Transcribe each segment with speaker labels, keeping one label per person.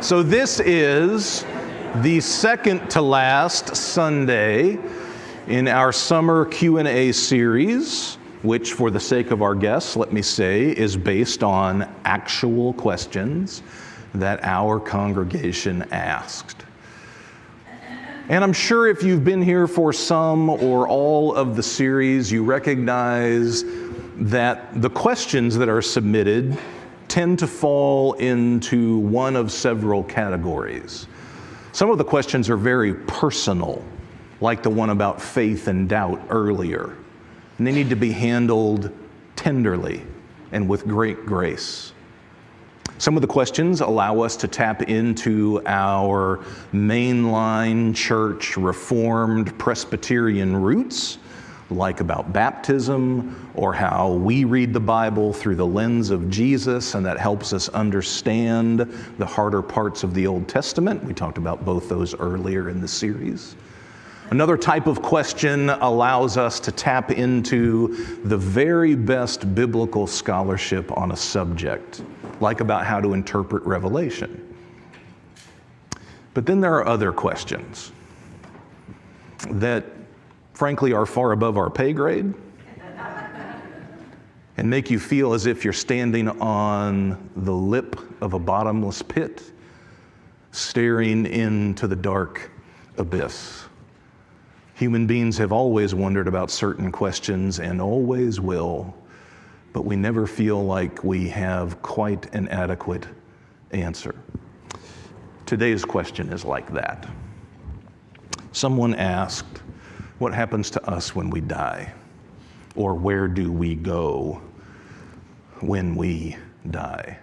Speaker 1: So this is the second to last Sunday in our summer Q&A series, which for the sake of our guests, let me say, is based on actual questions that our congregation asked. And I'm sure if you've been here for some or all of the series, you recognize that the questions that are submitted tend to fall into one of several categories. Some of the questions are very personal, like the one about faith and doubt earlier, and they need to be handled tenderly and with great grace. Some of the questions allow us to tap into our mainline church Reformed Presbyterian roots, like about baptism or how we read the Bible through the lens of Jesus, and that helps us understand the harder parts of the Old Testament. We talked about both those earlier in the series. Another type of question allows us to tap into the very best biblical scholarship on a subject, like about how to interpret Revelation. But then there are other questions that frankly are far above our pay grade and make you feel as if you're standing on the lip of a bottomless pit, staring into the dark abyss. Human beings have always wondered about certain questions and always will, but we never feel like we have quite an adequate answer. Today's question is like that. Someone asked, what happens to us when we die? Or where do we go when we die?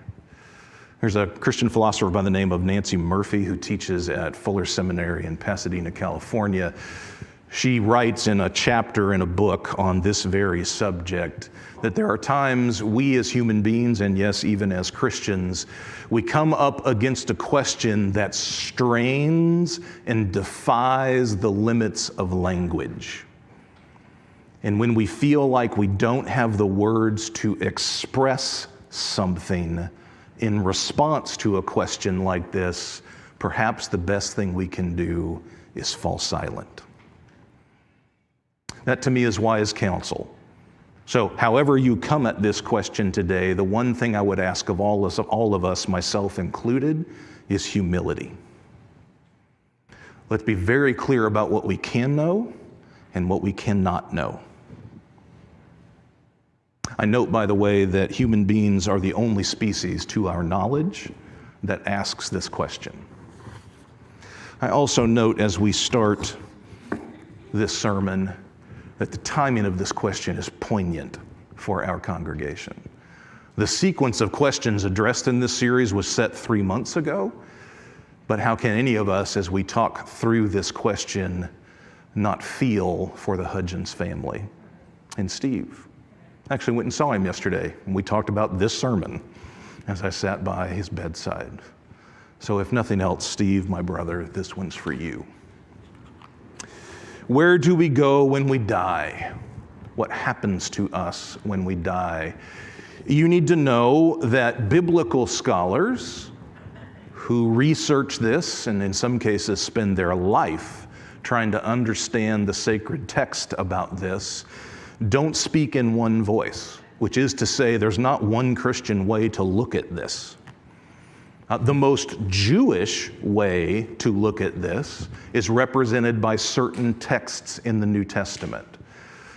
Speaker 1: There's a Christian philosopher by the name of Nancy Murphy who teaches at Fuller Seminary in Pasadena, California. She writes in a chapter in a book on this very subject that there are times we as human beings, and yes, even as Christians, we come up against a question that strains and defies the limits of language. And when we feel like we don't have the words to express something in response to a question like this, perhaps the best thing we can do is fall silent. That to me is wise counsel. So however you come at this question today, the one thing I would ask of all of us, myself included, is humility. Let's be very clear about what we can know and what we cannot know. I note, by the way, that human beings are the only species to our knowledge that asks this question. I also note as we start this sermon that the timing of this question is poignant for our congregation. The sequence of questions addressed in this series was set 3 months ago, but how can any of us, as we talk through this question, not feel for the Hudgens family and Steve? I actually went and saw him yesterday, and we talked about this sermon as I sat by his bedside. So if nothing else, Steve, my brother, this one's for you. Where do we go when we die? What happens to us when we die? You need to know that biblical scholars who research this, and in some cases spend their life trying to understand the sacred text about this, don't speak in one voice, which is to say there's not one Christian way to look at this. The most Jewish way to look at this is represented by certain texts in the New Testament,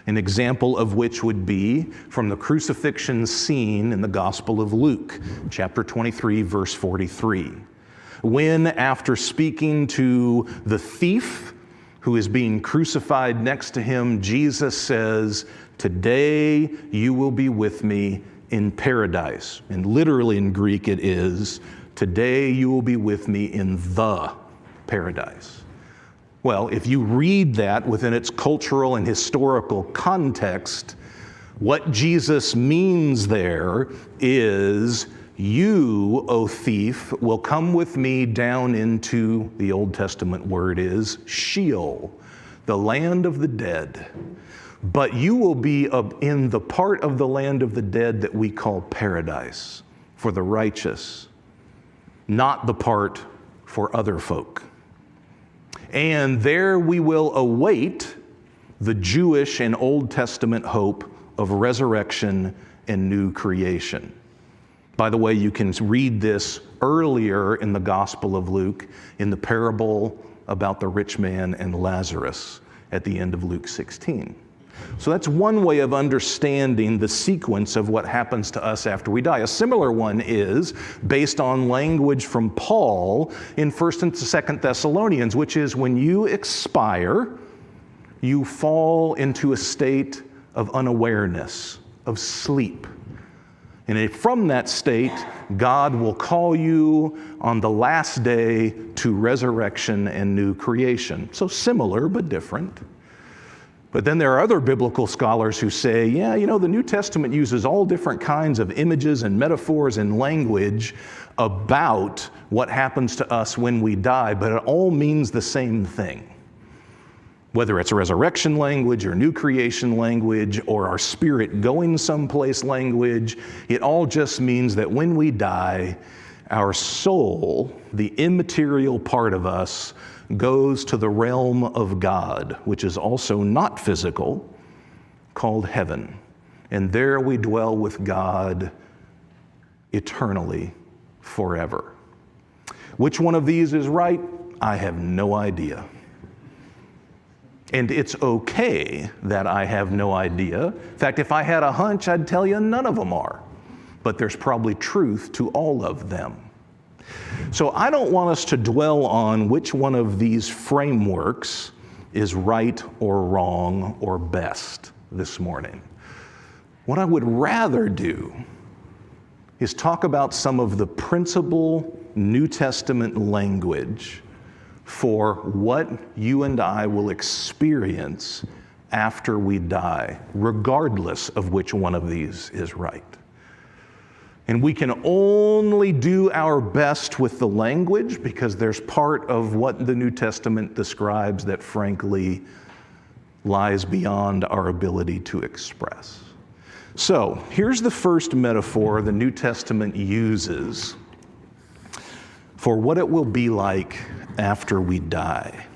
Speaker 1: an example of which would be from the crucifixion scene in the Gospel of Luke, chapter 23, verse 43. When, after speaking to the thief who is being crucified next to him, Jesus says, "Today you will be with me in paradise." And literally in Greek it is, "Today you will be with me in the paradise." Well, if you read that within its cultural and historical context, what Jesus means there is, you, O thief, will come with me down into, the Old Testament word is, Sheol, the land of the dead. But you will be in the part of the land of the dead that we call paradise for the righteous, not the part for other folk. And there we will await the Jewish and Old Testament hope of resurrection and new creation. By the way, you can read this earlier in the Gospel of Luke in the parable about the rich man and Lazarus at the end of Luke 16. So that's one way of understanding the sequence of what happens to us after we die. A similar one is based on language from Paul in 1st and 2nd Thessalonians, which is when you expire, you fall into a state of unawareness, of sleep. And from that state, God will call you on the last day to resurrection and new creation. So similar, but different. But then there are other biblical scholars who say, yeah, the New Testament uses all different kinds of images and metaphors and language about what happens to us when we die, but it all means the same thing. Whether it's resurrection language or new creation language or our spirit going someplace language, it all just means that when we die, our soul, the immaterial part of us, goes to the realm of God, which is also not physical, called heaven. And there we dwell with God eternally, forever. Which one of these is right? I have no idea. And it's okay that I have no idea. In fact, if I had a hunch, I'd tell you none of them are. But there's probably truth to all of them. So I don't want us to dwell on which one of these frameworks is right or wrong or best this morning. What I would rather do is talk about some of the principal New Testament language for what you and I will experience after we die, regardless of which one of these is right. And we can only do our best with the language because there's part of what the New Testament describes that frankly lies beyond our ability to express. So here's the first metaphor the New Testament uses for what it will be like after we die.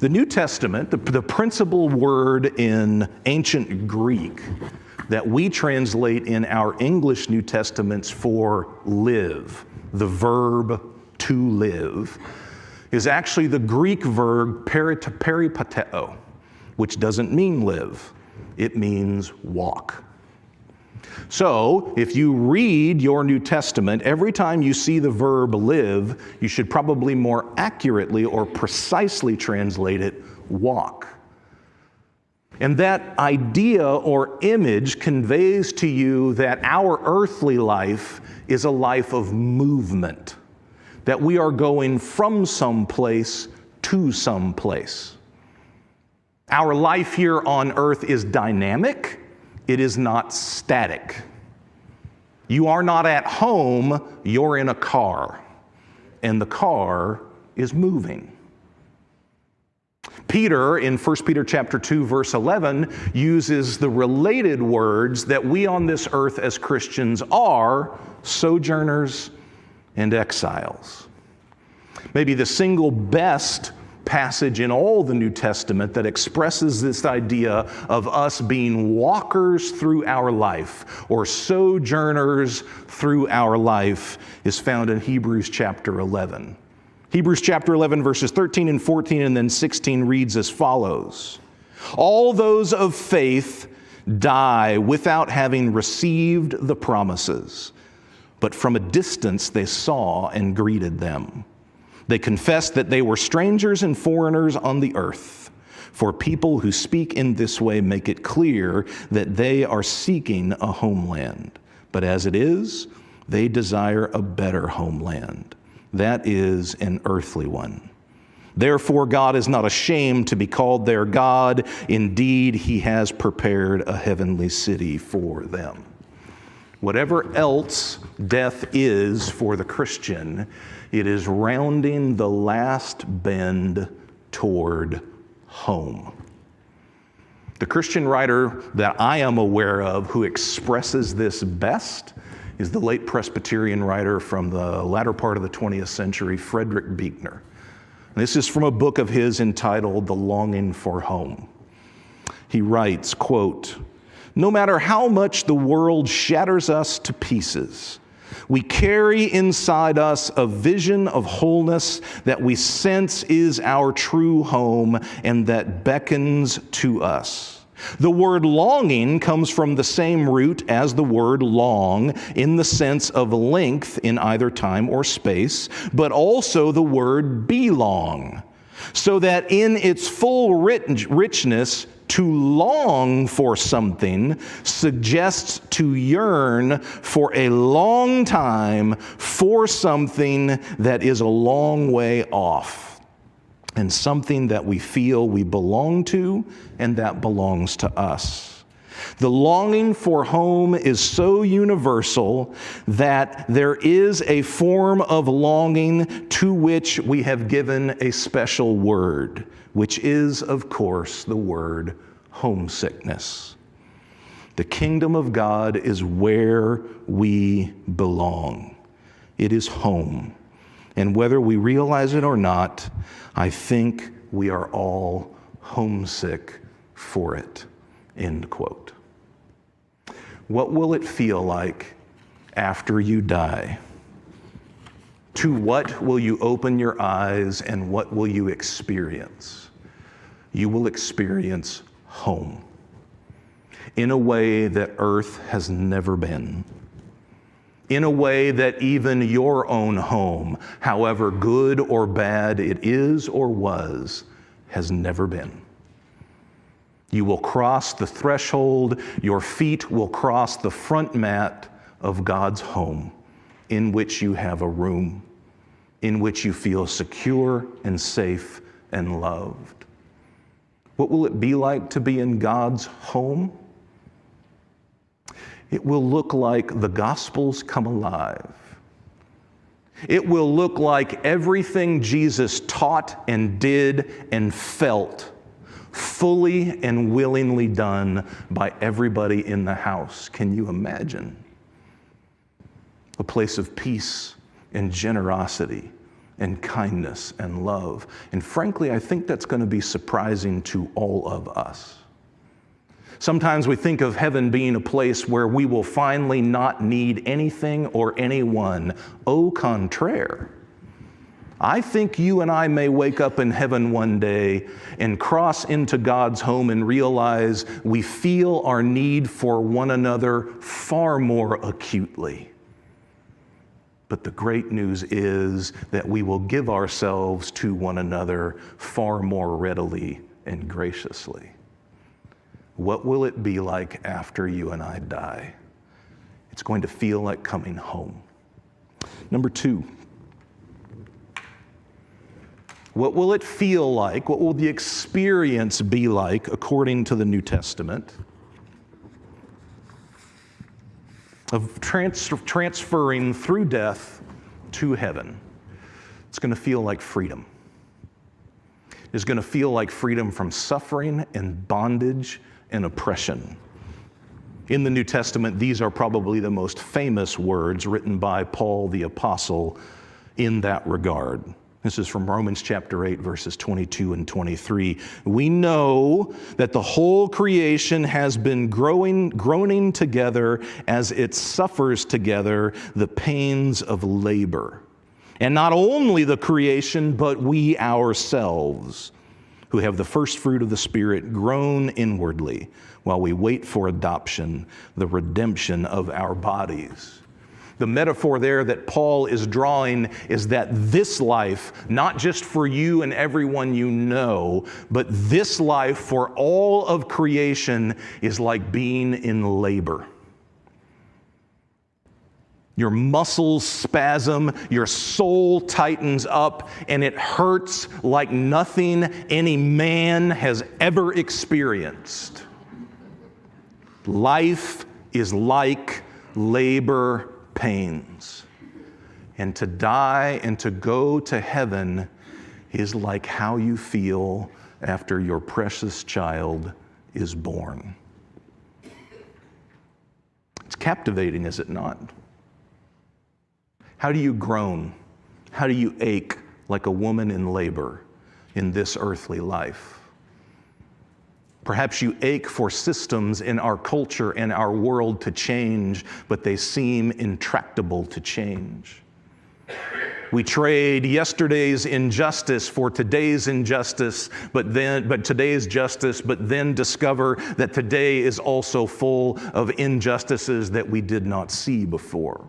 Speaker 1: The New Testament, the principal word in ancient Greek that we translate in our English New Testaments for live, the verb to live, is actually the Greek verb peripateo, which doesn't mean live. It means walk. So, if you read your New Testament, every time you see the verb live, you should probably more accurately or precisely translate it walk. And that idea or image conveys to you that our earthly life is a life of movement, that we are going from some place to some place. Our life here on earth is dynamic. It is not static. You are not at home, you're in a car, and the car is moving. Peter, in 1 Peter chapter 2, verse 11, uses the related words that we on this earth as Christians are sojourners and exiles. Maybe the single best passage in all the New Testament that expresses this idea of us being walkers through our life or sojourners through our life is found in Hebrews chapter 11. Hebrews chapter 11 verses 13 and 14 and then 16 reads as follows. All those of faith die without having received the promises, but from a distance they saw and greeted them. They confessed that they were strangers and foreigners on the earth. For people who speak in this way make it clear that they are seeking a homeland. But as it is, they desire a better homeland. That is an earthly one. Therefore, God is not ashamed to be called their God. Indeed, He has prepared a heavenly city for them. Whatever else death is for the Christian, it is rounding the last bend toward home. The Christian writer that I am aware of who expresses this best is the late Presbyterian writer from the latter part of the 20th century, Frederick Buechner. This is from a book of his entitled The Longing for Home. He writes, quote, "No matter how much the world shatters us to pieces, we carry inside us a vision of wholeness that we sense is our true home and that beckons to us. The word longing comes from the same root as the word long in the sense of length in either time or space, but also the word belong, so that in its full richness, to long for something suggests to yearn for a long time for something that is a long way off, and something that we feel we belong to and that belongs to us. The longing for home is so universal that there is a form of longing to which we have given a special word, which is, of course, the word homesickness. The kingdom of God is where we belong. It is home. And whether we realize it or not, I think we are all homesick for it." End quote. What will it feel like after you die? To what will you open your eyes and what will you experience? You will experience home in a way that earth has never been. In a way that even your own home, however good or bad it is or was, has never been. You will cross the threshold, your feet will cross the front mat of God's home, in which you have a room, in which you feel secure and safe and loved. What will it be like to be in God's home? It will look like the Gospels come alive. It will look like everything Jesus taught and did and felt, fully and willingly done by everybody in the house. Can you imagine? A place of peace and generosity and kindness and love. And frankly, I think that's going to be surprising to all of us. Sometimes we think of heaven being a place where we will finally not need anything or anyone. Au contraire. I think you and I may wake up in heaven one day and cross into God's home and realize we feel our need for one another far more acutely. But the great news is that we will give ourselves to one another far more readily and graciously. What will it be like after you and I die? It's going to feel like coming home. Number two, what will it feel like? What will the experience be like according to the New Testament of transferring through death to heaven? It's going to feel like freedom. It's going to feel like freedom from suffering and bondage and oppression. In the New Testament, these are probably the most famous words written by Paul the Apostle in that regard. This is from Romans chapter 8, verses 22 and 23. We know that the whole creation has been groaning together as it suffers together the pains of labor. And not only the creation, but we ourselves, who have the first fruit of the Spirit, groan inwardly while we wait for adoption, the redemption of our bodies. The metaphor there that Paul is drawing is that this life, not just for you and everyone you know, but this life for all of creation is like being in labor. Your muscles spasm, your soul tightens up, and it hurts like nothing any man has ever experienced. Life is like labor pains. And to die and to go to heaven is like how you feel after your precious child is born. It's captivating, is it not? How do you groan? How do you ache like a woman in labor in this earthly life? Perhaps you ache for systems in our culture and our world to change, but they seem intractable to change. We trade yesterday's injustice for today's injustice, but today's justice, but then discover that today is also full of injustices that we did not see before.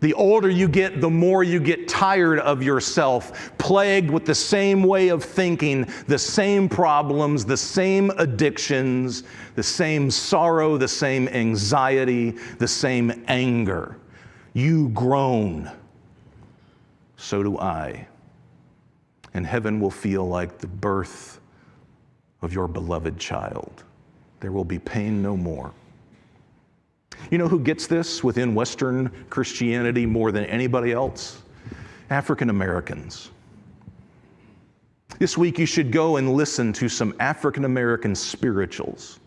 Speaker 1: The older you get, the more you get tired of yourself, plagued with the same way of thinking, the same problems, the same addictions, the same sorrow, the same anxiety, the same anger. You groan. So do I. And heaven will feel like the birth of your beloved child. There will be pain no more. You know who gets this within Western Christianity more than anybody else? African Americans. This week you should go and listen to some African American spirituals,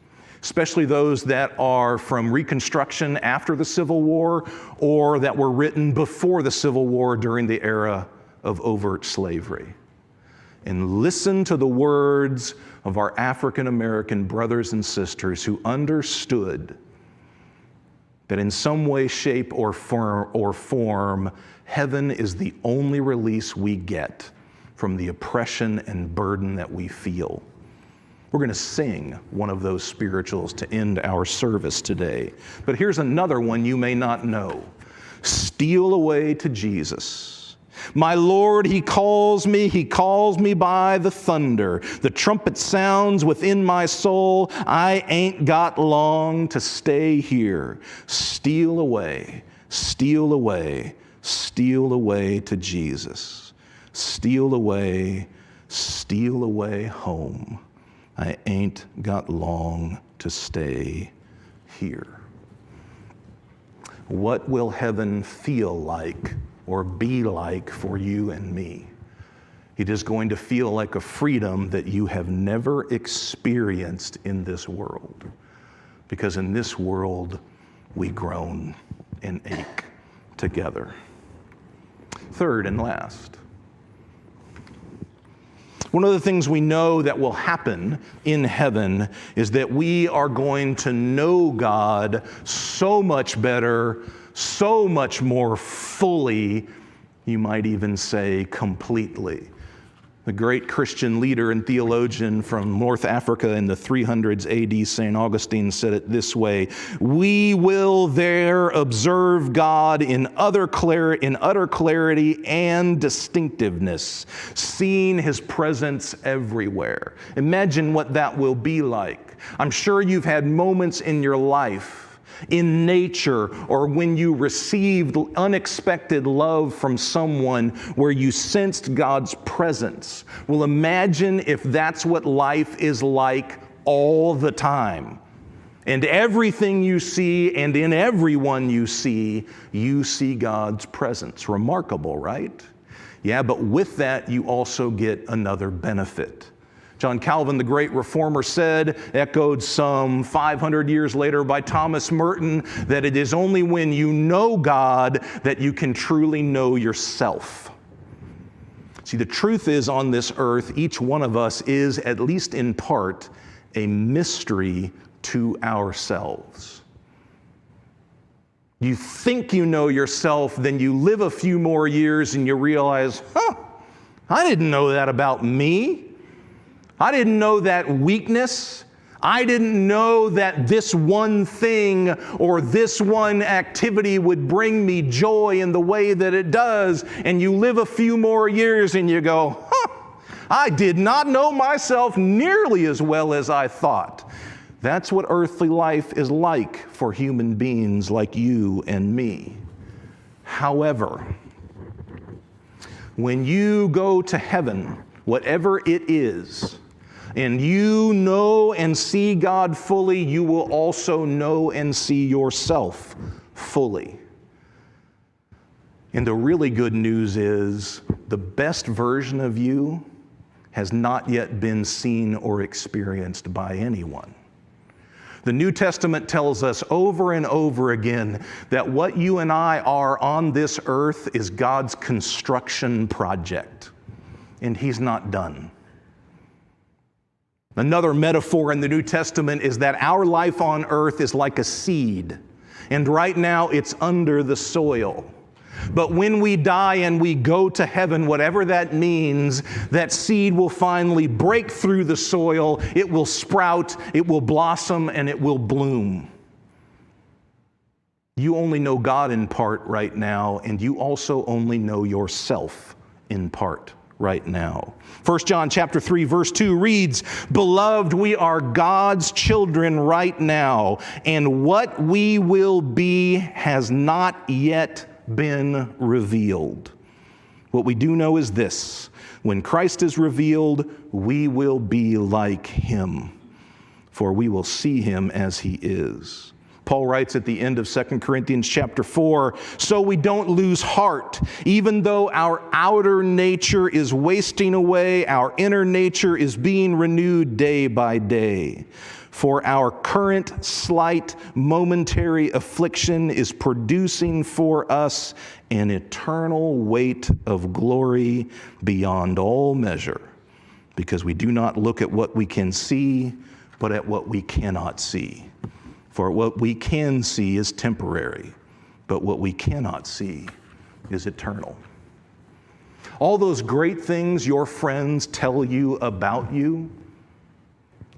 Speaker 1: especially those that are from Reconstruction after the Civil War or that were written before the Civil War during the era of overt slavery. And listen to the words of our African American brothers and sisters who understood that in some way, shape, or form, heaven is the only release we get from the oppression and burden that we feel. We're going to sing one of those spirituals to end our service today. But here's another one you may not know. Steal away to Jesus. My Lord, He calls me by the thunder. The trumpet sounds within my soul. I ain't got long to stay here. Steal away, steal away, steal away to Jesus. Steal away home. I ain't got long to stay here. What will heaven feel like or be like for you and me? It is going to feel like a freedom that you have never experienced in this world. Because in this world, we groan and ache together. Third and last, one of the things we know that will happen in heaven is that we are going to know God so much better, so much more fully, you might even say completely. The great Christian leader and theologian from North Africa in the 300s AD, St. Augustine, said it this way: we will there observe God in utter clarity and distinctiveness, seeing His presence everywhere. Imagine what that will be like. I'm sure you've had moments in your life, in nature, or when you received unexpected love from someone where you sensed God's presence. Well, imagine if that's what life is like all the time. And everything you see and in everyone you see God's presence. Remarkable, right? Yeah, but with that, you also get another benefit. John Calvin, the great reformer, said, echoed some 500 years later by Thomas Merton, that it is only when you know God that you can truly know yourself. See, the truth is, on this earth, each one of us is, at least in part, a mystery to ourselves. You think you know yourself, then you live a few more years and you realize, I didn't know that about me. I didn't know that weakness. I didn't know that this one thing or this one activity would bring me joy in the way that it does. And you live a few more years and you go, I did not know myself nearly as well as I thought. That's what earthly life is like for human beings like you and me. However, when you go to heaven, whatever it is, and you know and see God fully, you will also know and see yourself fully. And the really good news is the best version of you has not yet been seen or experienced by anyone. The New Testament tells us over and over again that what you and I are on this earth is God's construction project, and He's not done. Another metaphor in the New Testament is that our life on earth is like a seed, and right now it's under the soil. But when we die and we go to heaven, whatever that means, that seed will finally break through the soil, it will sprout, it will blossom, and it will bloom. You only know God in part right now, and you also only know yourself in part right now. 1 John chapter 3, verse 2 reads, "Beloved, we are God's children right now, and what we will be has not yet been revealed. What we do know is this: when Christ is revealed, we will be like Him, for we will see Him as He is." Paul writes at the end of 2 Corinthians chapter 4, "So we don't lose heart. Even though our outer nature is wasting away, our inner nature is being renewed day by day. For our current slight momentary affliction is producing for us an eternal weight of glory beyond all measure, because we do not look at what we can see, but at what we cannot see. For what we can see is temporary, but what we cannot see is eternal." All those great things your friends tell you about you,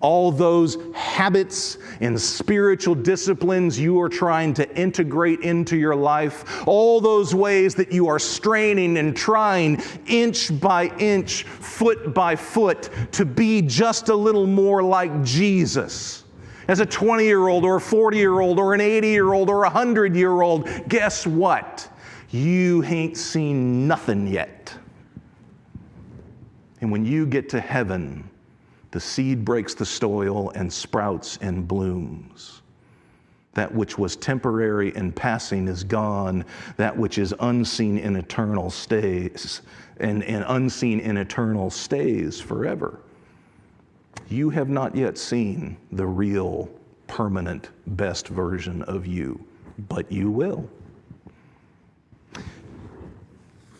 Speaker 1: all those habits and spiritual disciplines you are trying to integrate into your life, all those ways that you are straining and trying inch by inch, foot by foot, to be just a little more like Jesus. As a 20-year-old or a 40-year-old or an 80-year-old or a 100-year-old, guess what? You ain't seen nothing yet. And when you get to heaven, the seed breaks the soil and sprouts and blooms. That which was temporary and passing is gone. That which is unseen and eternal stays, and unseen and eternal stays forever. You have not yet seen the real, permanent, best version of you, but you will.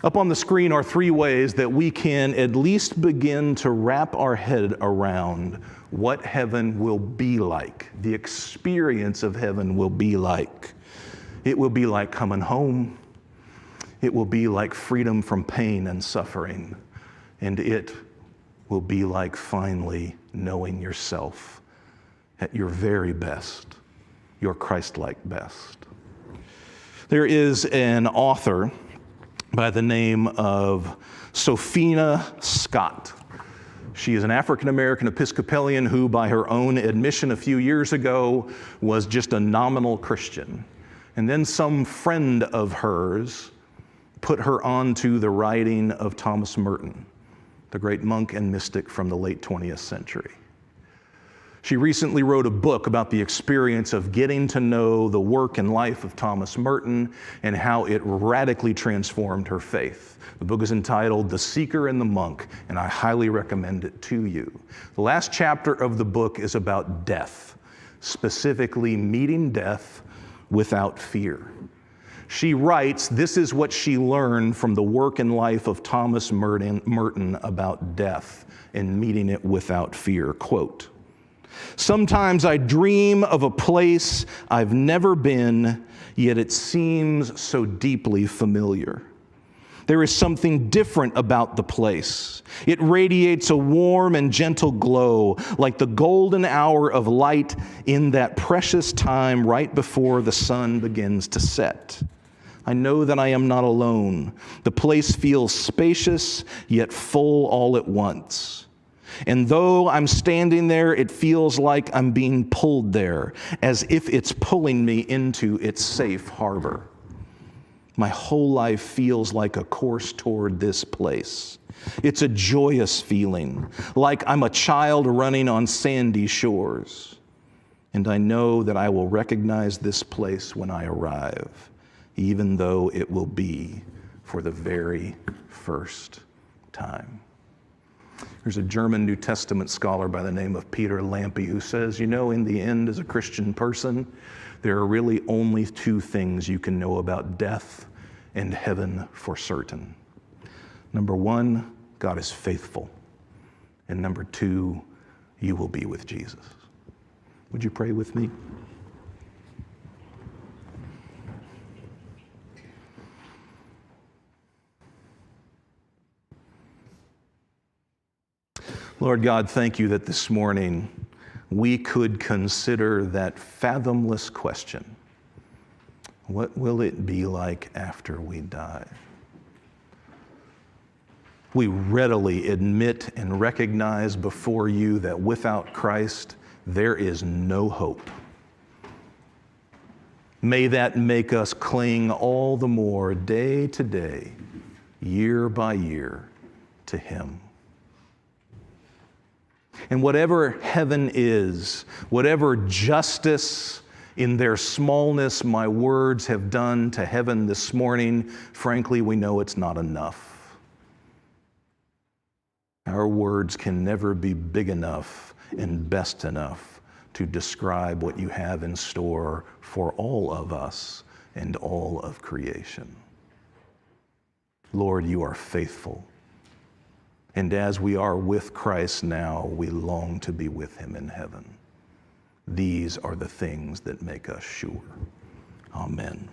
Speaker 1: Up on the screen are 3 ways that we can at least begin to wrap our head around what heaven will be like, the experience of heaven will be like. It will be like coming home. It will be like freedom from pain and suffering. And it will be like finally knowing yourself at your very best, your Christ-like best. There is an author by the name of Sophia Scott. She is an African-American Episcopalian who, by her own admission a few years ago, was just a nominal Christian. And then some friend of hers put her onto the writing of Thomas Merton, the great monk and mystic from the late 20th century. She recently wrote a book about the experience of getting to know the work and life of Thomas Merton and how it radically transformed her faith. The book is entitled The Seeker and the Monk, and I highly recommend it to you. The last chapter of the book is about death, specifically meeting death without fear. She writes, this is what she learned from the work and life of Thomas Merton about death and meeting it without fear. Quote, "Sometimes I dream of a place I've never been, yet it seems so deeply familiar. There is something different about the place. It radiates a warm and gentle glow, like the golden hour of light in that precious time right before the sun begins to set. I know that I am not alone. The place feels spacious, yet full all at once. And though I'm standing there, it feels like I'm being pulled there, as if it's pulling me into its safe harbor. My whole life feels like a course toward this place. It's a joyous feeling, like I'm a child running on sandy shores. And I know that I will recognize this place when I arrive, even though it will be for the very first time." There's a German New Testament scholar by the name of Peter Lampe who says, you know, in the end, as a Christian person, there are really only two things you can know about death and heaven for certain. Number one, God is faithful. And number two, you will be with Jesus. Would you pray with me? Lord God, thank you that this morning we could consider that fathomless question. What will it be like after we die? We readily admit and recognize before you that without Christ, there is no hope. May that make us cling all the more day to day, year by year, to Him. And whatever heaven is, whatever justice in their smallness my words have done to heaven this morning, frankly, we know it's not enough. Our words can never be big enough and best enough to describe what you have in store for all of us and all of creation. Lord, you are faithful. And as we are with Christ now, we long to be with Him in heaven. These are the things that make us sure. Amen.